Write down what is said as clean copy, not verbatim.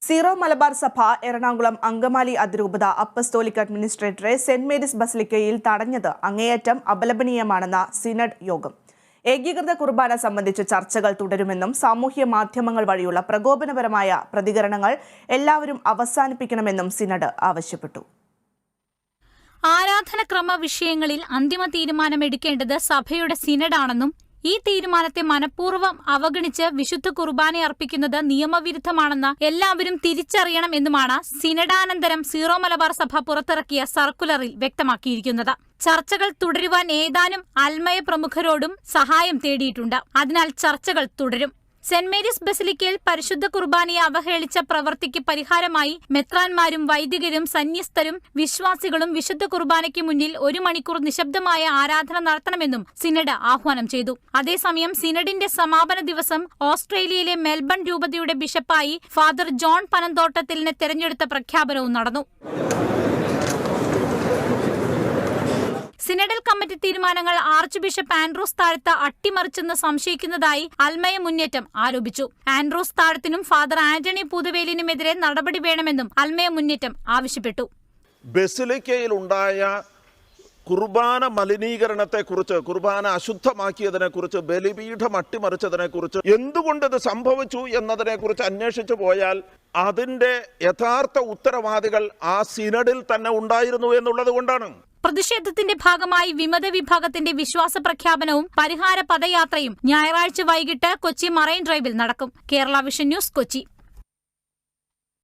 Zero Malabar സഭ എറണാകുളം അങ്കമാലി അതിരൂപത apostolic അഡ്മിനിസ്ട്രേറ്ററെ saint Mary's ബസിലിക്കയിൽ തടഞ്ഞത് അങ്ങേയറ്റം അപലപനീയമാണെന്ന സിനഡ് യോഗം. ഏകീകൃത കുർബാന സംബന്ധിച്ച് ചർച്ചകൾ തുടരുമെന്നും സാമൂഹ്യ മാധ്യമങ്ങൾ വഴിയുള്ള പ്രകോപനപരമായ പ്രതികരണങ്ങൾ എല്ലാവരും അവസാനിപ്പിക്കണമെന്നും സിനഡ് ആവശ്യപ്പെട്ടു. ആരാധനക്രമ വിഷയങ്ങളിൽ അന്തിമ തീരുമാനമെടുക്കേണ്ടത് സഭയുടെ സിനഡാണെന്നും ഈ തീരുമാനത്തെ മനഃപൂർവ്വം അവഗണിച്ച് വിശുദ്ധ കുർബാന അർപ്പിക്കുന്നത് നിയമവിരുദ്ധമാണെന്ന് എല്ലാവരും തിരിച്ചറിയണം എന്നുമാണ് സിനഡാനന്തരം സീറോ മലബാർ സഭ പുറത്തിറക്കിയ സർക്കുലറിൽ വ്യക്തമാക്കിയിരിക്കുന്നത്. ചർച്ചകൾ തുടരുവാൻ ഏതാനും അൽമയ പ്രമുഖരോടും സഹായം തേടിയിട്ടുണ്ട്. അതിനാൽ ചർച്ചകൾ തുടരും. സെന്റ് മേരീസ് ബസിലിക്കയിൽ പരിശുദ്ധ കുർബാനയെ അവഹേളിച്ച പ്രവൃത്തിക്ക് പരിഹാരമായി മെത്രാന്മാരും വൈദികരും സന്യസ്തരും വിശ്വാസികളും വിശുദ്ധ കുർബാനയ്ക്ക് മുന്നിൽ 1 മണിക്കൂർ നിശബ്ദമായ ആരാധന നടത്തണമെന്നും സിനഡ് ആഹ്വാനം ചെയ്തു. അതേസമയം സിനഡിന്റെ സമാപന ദിവസം ഓസ്ട്രേലിയയിലെ മെൽബൺ രൂപതയുടെ ബിഷപ്പായി ഫാദർ ജോൺ പനന്തോട്ടത്തിലിനെ തെരഞ്ഞെടുത്ത പ്രഖ്യാപനവും നടന്നു. സിനഡൽ കമ്മിറ്റി തീരുമാനങ്ങൾ ആർച്ച് ബിഷപ്പ് ആൻഡ്രൂസ് താഴത്ത് അട്ടിമറിച്ചെന്ന് സംശയിക്കുന്നതായി അൽമയ മുന്നേറ്റം ആരോപിച്ചു. ആൻഡ്രൂസ് താഴത്തിനും ഫാദർ ആന്റണി പൂതവേലിനുമെതിരെ നടപടി വേണമെന്നും അൽമയ മുന്നേറ്റം ആവശ്യപ്പെട്ടു. ബസിലിക്കയിൽ ഉണ്ടായ കുർബാന മലിനീകരണത്തെക്കുറിച്ച്, കുർബാന അശുദ്ധമാക്കിയതിനെക്കുറിച്ച്, ബലിപീഠം അട്ടിമറിച്ചതിനെക്കുറിച്ച്, എന്തുകൊണ്ടിത് സംഭവിച്ചു എന്നതിനെക്കുറിച്ച് അന്വേഷിച്ചു പോയാൽ അതിന്റെ യഥാർത്ഥ ഉത്തരവാദികൾ ആ സിനഡിൽ തന്നെ ഉണ്ടായിരുന്നു എന്നുള്ളത് കൊണ്ടാണ്. പ്രതിഷേധത്തിന്റെ ഭാഗമായി വിമത വിഭാഗത്തിന്റെ വിശ്വാസ പ്രഖ്യാപനവും പരിഹാര പദയാത്രയും ഞായറാഴ്ച വൈകിട്ട് കൊച്ചി മറൈൻ ഡ്രൈവിൽ നടക്കും. Kerala vision news, Kochi.